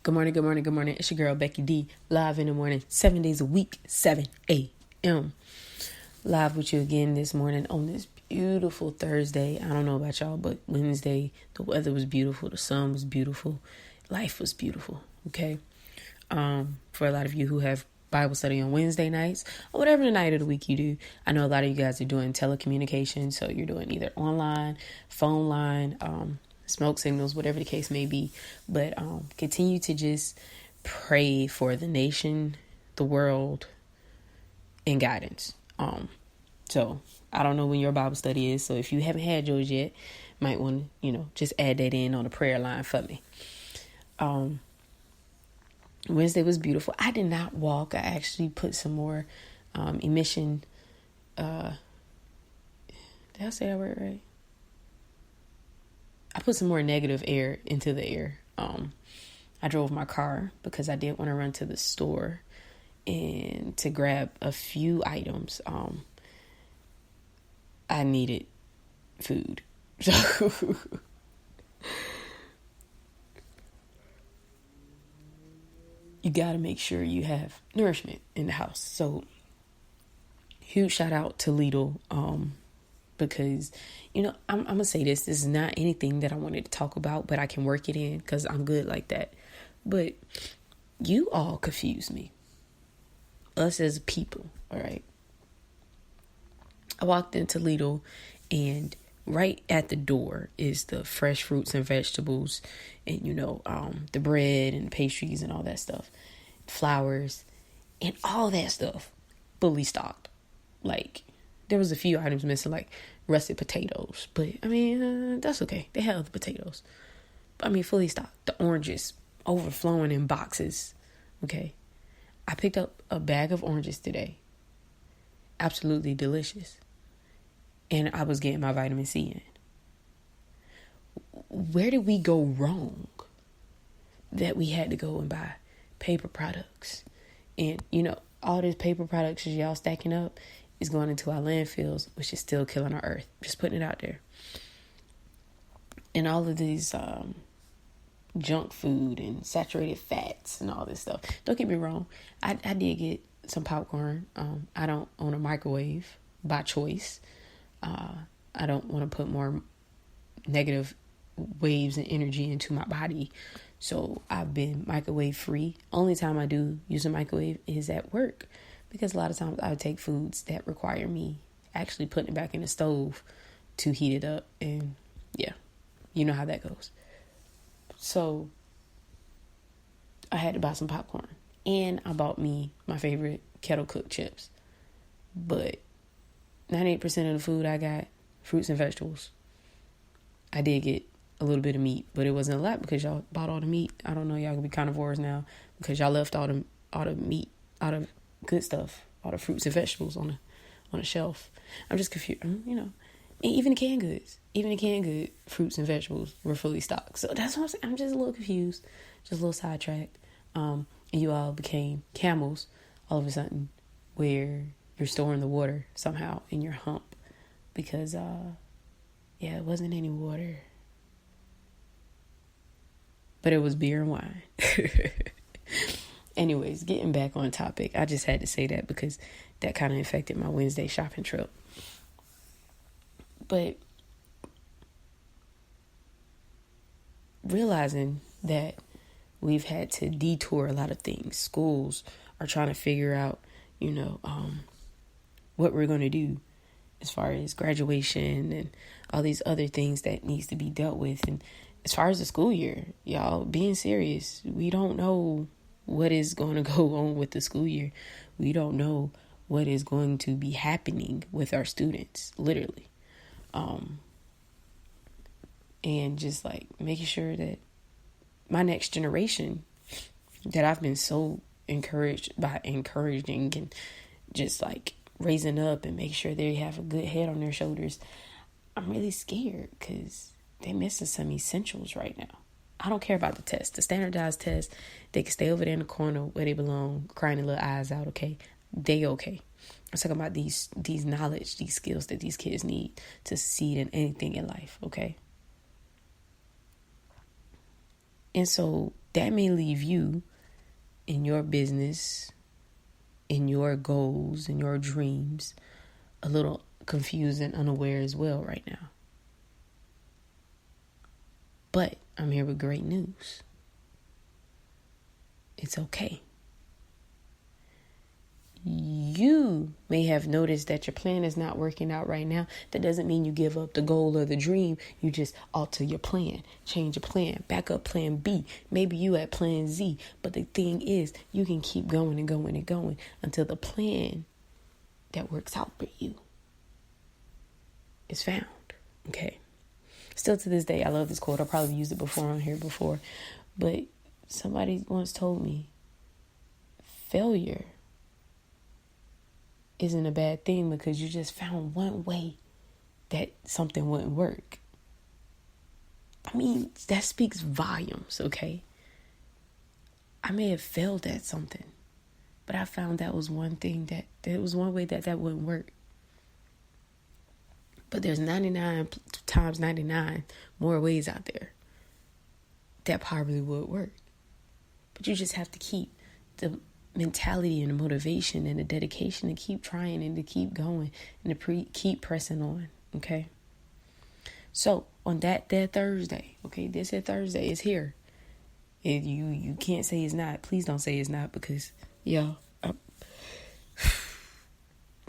Good morning, good morning, good morning. It's your girl, Becky D, live in the morning, 7 days a week, 7 a.m. Live with you again this morning on this beautiful Thursday. I don't know about y'all, but Wednesday, the weather was beautiful. The sun was beautiful. Life was beautiful, okay? For a lot of you who have Bible study on Wednesday nights or whatever the night of the week you do. I know a lot of you guys are doing telecommunication, so you're doing either online, phone line, smoke signals, whatever the case may be. But continue to just pray for the nation, the world, and guidance. So I don't know when your Bible study is. So if you haven't had yours yet, might want to, just add that in on the prayer line for me. Wednesday was beautiful. I did not walk. I actually put some more emission. Did I say that word right? I put some more negative air into the air. I drove my car because I did want to run to the store and to grab a few items. I needed food. So you got to make sure you have nourishment in the house. So huge shout out to Lidl. Because, I'm going to say this is not anything that I wanted to talk about, but I can work it in because I'm good like that. But you all confuse me. Us as people, all right? I walked into Lidl and right at the door is the fresh fruits and vegetables and, the bread and pastries and all that stuff, flowers and all that stuff fully stocked. Like, there was a few items missing, like russet potatoes. But, that's okay. They had other potatoes. But, fully stocked. The oranges overflowing in boxes. Okay. I picked up a bag of oranges today. Absolutely delicious. And I was getting my vitamin C in. Where did we go wrong that we had to go and buy paper products? And, all these paper products as y'all stacking up is going into our landfills, which is still killing our earth. Just putting it out there. And all of these junk food and saturated fats and all this stuff. Don't get me wrong. I did get some popcorn. I don't own a microwave by choice. I don't want to put more negative waves and energy into my body. So I've been microwave free. Only time I do use a microwave is at work. Because a lot of times I would take foods that require me actually putting it back in the stove to heat it up. And yeah, you know how that goes. So I had to buy some popcorn. And I bought me my favorite kettle cooked chips. But 98% of the food I got, fruits and vegetables. I did get a little bit of meat, but it wasn't a lot because y'all bought all the meat. I don't know, y'all gonna be carnivores now because y'all left all the meat out of good stuff, all the fruits and vegetables on the shelf. I'm just confused, And even the canned goods, fruits and vegetables were fully stocked. So that's what I'm saying. I'm just a little confused, just a little sidetracked. And you all became camels all of a sudden, where you're storing the water somehow in your hump because, it wasn't any water, but it was beer and wine. Anyways, getting back on topic, I just had to say that because that kind of affected my Wednesday shopping trip. But realizing that we've had to detour a lot of things. Schools are trying to figure out, what we're going to do as far as graduation and all these other things that needs to be dealt with. And as far as the school year, y'all, being serious, we don't know what is going to go on with the school year. We don't know what is going to be happening with our students, literally. And just like making sure that my next generation that I've been so encouraged by encouraging and just like raising up and make sure they have a good head on their shoulders. I'm really scared because they're missing some essentials right now. I don't care about the test. The standardized test, they can stay over there in the corner where they belong, crying their little eyes out, okay? They okay. I'm talking about these knowledge, these skills that these kids need to succeed in anything in life, okay? And so that may leave you in your business, in your goals, in your dreams, a little confused and unaware as well right now. But I'm here with great news. It's okay. You may have noticed that your plan is not working out right now. That doesn't mean you give up the goal or the dream. You just alter your plan, change your plan, back up plan B. Maybe you at plan Z. But the thing is, you can keep going and going and going until the plan that works out for you is found. Okay. Still to this day, I love this quote. I probably used it before on here before. But somebody once told me, failure isn't a bad thing because you just found one way that something wouldn't work. I mean, that speaks volumes, okay? I may have failed at something, but I found that was one thing that there was one way that wouldn't work. But there's 99 times 99 more ways out there that probably would work. But you just have to keep the mentality and the motivation and the dedication to keep trying and to keep going and to keep pressing on. Okay. So on that Thursday, okay, this Thursday is here. And you can't say it's not. Please don't say it's not, because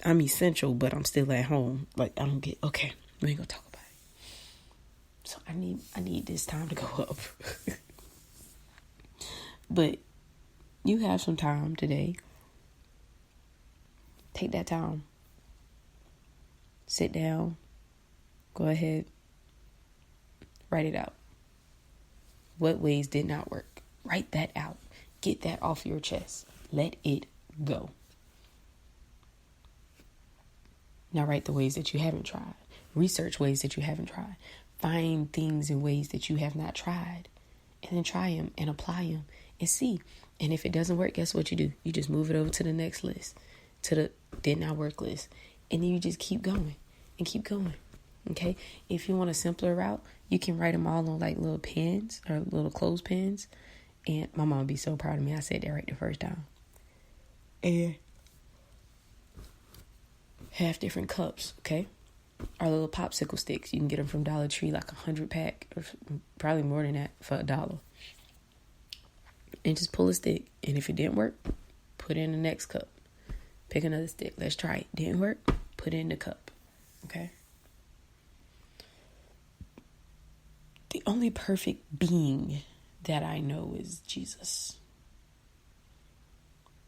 I'm essential, but I'm still at home. Like, I don't get, okay, we ain't gonna talk about it. So I need this time to go up. But you have some time today. Take that time. Sit down. Go ahead. Write it out. What ways did not work? Write that out. Get that off your chest. Let it go. Now write the ways that you haven't tried. Research ways that you haven't tried. Find things and ways that you have not tried. And then try them and apply them and see. And if it doesn't work, guess what you do? You just move it over to the next list, to the did not work list. And then you just keep going and keep going. Okay? If you want a simpler route, you can write them all on like little pens or little clothespins. And my mom would be so proud of me. I said that right the first time. And have different cups, okay? Our little popsicle sticks. You can get them from Dollar Tree, like 100 pack, or probably more than that, for $1. And just pull a stick. And if it didn't work, put it in the next cup. Pick another stick. Let's try it. Didn't work? Put it in the cup. Okay? The only perfect being that I know is Jesus.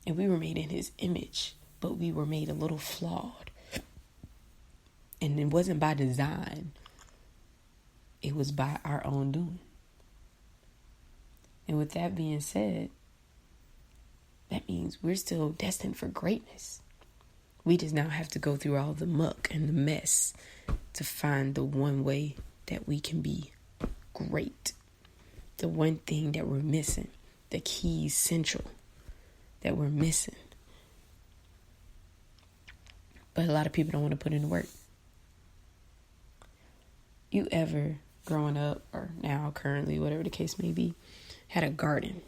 And we were made in his image, but we were made a little flawed. And it wasn't by design. It was by our own doing. And with that being said, that means we're still destined for greatness. We just now have to go through all the muck and the mess to find the one way that we can be great. The one thing that we're missing. The key essential that we're missing. But a lot of people don't want to put in the work. You ever, growing up or now, currently, whatever the case may be, had a garden?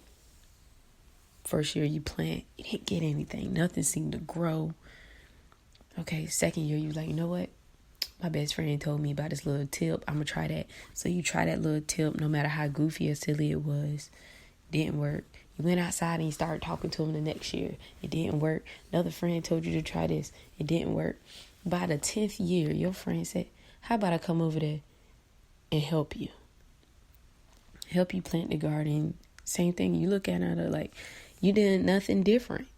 First year you plant, you didn't get anything. Nothing seemed to grow. Okay, second year you like, you know what? My best friend told me about this little tip. I'm going to try that. So you try that little tip, no matter how goofy or silly it was. Didn't work. You went outside and you started talking to him the next year. It didn't work. Another friend told you to try this. It didn't work. By the 10th year, your friend said, how about I come over there and help you? Help you plant the garden. Same thing. You look at it like you did nothing different.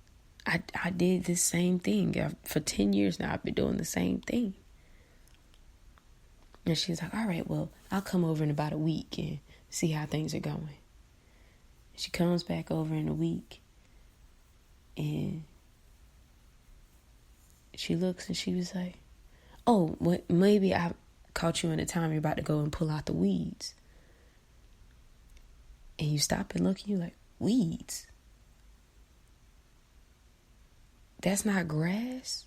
I did this same thing. For 10 years now, I've been doing the same thing. And she's like, all right, well, I'll come over in about a week and see how things are going. She comes back over in a week and she looks and she was like, oh, maybe I caught you in the time you're about to go and pull out the weeds. And you stop and look and you're like, weeds? That's not grass?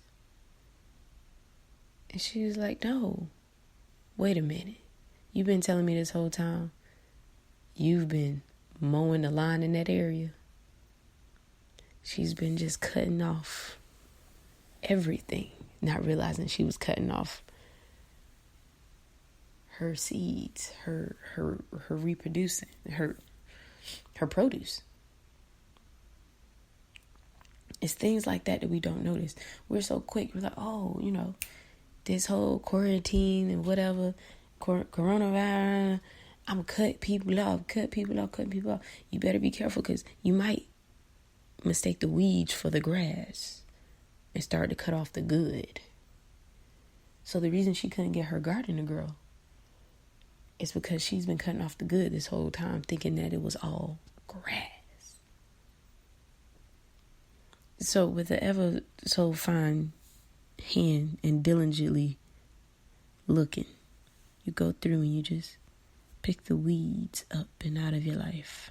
And she was like, no, wait a minute. You've been telling me this whole time you've been mowing the lawn in that area. She's been just cutting off everything, not realizing she was cutting off her seeds, her reproducing, her produce. It's things like that we don't notice. We're so quick. We're like, oh, this whole quarantine and whatever, coronavirus, I'm going to cut people off. You better be careful, because you might mistake the weeds for the grass and start to cut off the good. So the reason she couldn't get her garden to grow is because she's been cutting off the good this whole time, thinking that it was all grass. So with the ever so fine hand and diligently looking, you go through and you just pick the weeds up and out of your life.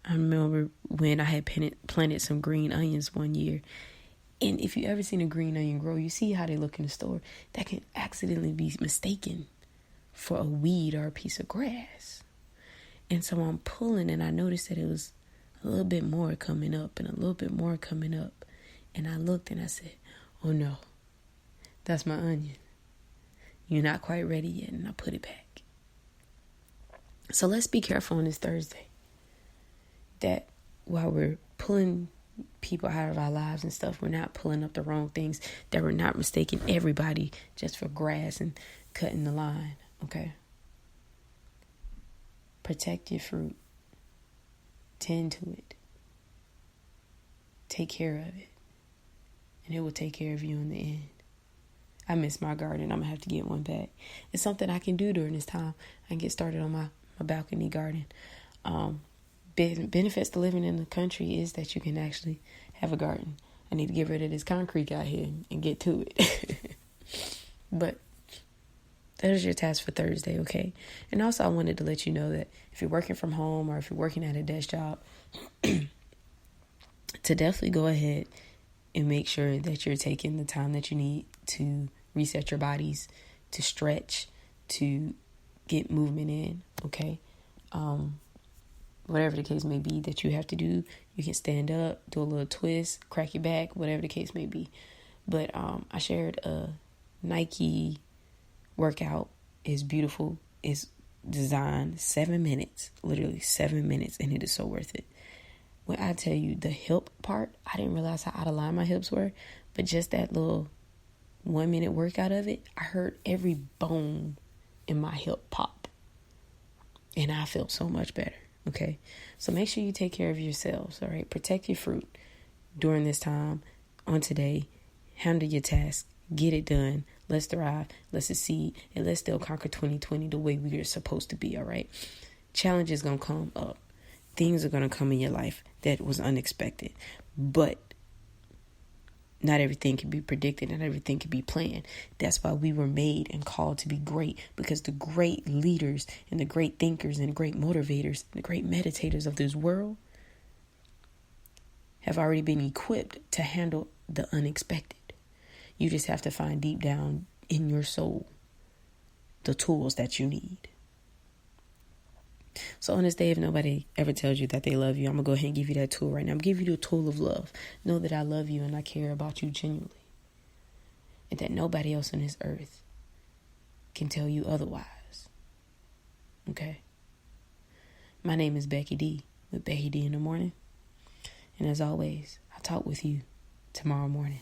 I remember when I had planted some green onions one year. And if you ever seen a green onion grow, you see how they look in the store. That can accidentally be mistaken for a weed or a piece of grass. And so I'm pulling, and I noticed that it was a little bit more coming up and a little bit more coming up. And I looked and I said, oh no, that's my onion. You're not quite ready yet. And I put it back. So let's be careful on this Thursday that while we're pulling people out of our lives and stuff, we're not pulling up the wrong things, that we're not mistaking everybody just for grass and cutting the line. Okay? Protect your fruit. Tend to it. Take care of it. And it will take care of you in the end. I miss my garden. I'm going to have to get one back. It's something I can do during this time. I can get started on my balcony garden. Benefits to living in the country is that you can actually have a garden. I need to get rid of this concrete out here and get to it. But that is your task for Thursday, okay? And also I wanted to let you know that if you're working from home or if you're working at a desk job, to definitely go ahead and make sure that you're taking the time that you need to reset your bodies, to stretch, to get movement in, okay? Whatever the case may be that you have to do, you can stand up, do a little twist, crack your back, whatever the case may be. But I shared a Nike workout. It's beautiful. It's designed 7 minutes, literally 7 minutes, and it is so worth it. When I tell you the hip part, I didn't realize how out of line my hips were, but just that little 1 minute workout of it, I heard every bone in my hip pop, and I felt so much better. Okay, so make sure you take care of yourselves, all right? Protect your fruit during this time, on today. Handle your task. Get it done. Let's thrive. Let's succeed. And let's still conquer 2020 the way we are supposed to be, all right? Challenges going to come up. Things are going to come in your life that was unexpected. But not everything can be predicted. Not everything can be planned. That's why we were made and called to be great. Because the great leaders and the great thinkers and the great motivators and the great meditators of this world have already been equipped to handle the unexpected. You just have to find deep down in your soul the tools that you need. So on this day, if nobody ever tells you that they love you, I'm going to go ahead and give you that tool right now. I'm giving you the tool of love. Know that I love you and I care about you genuinely. And that nobody else on this earth can tell you otherwise. Okay? My name is Becky D with Becky D in the Morning. And as always, I'll talk with you tomorrow morning.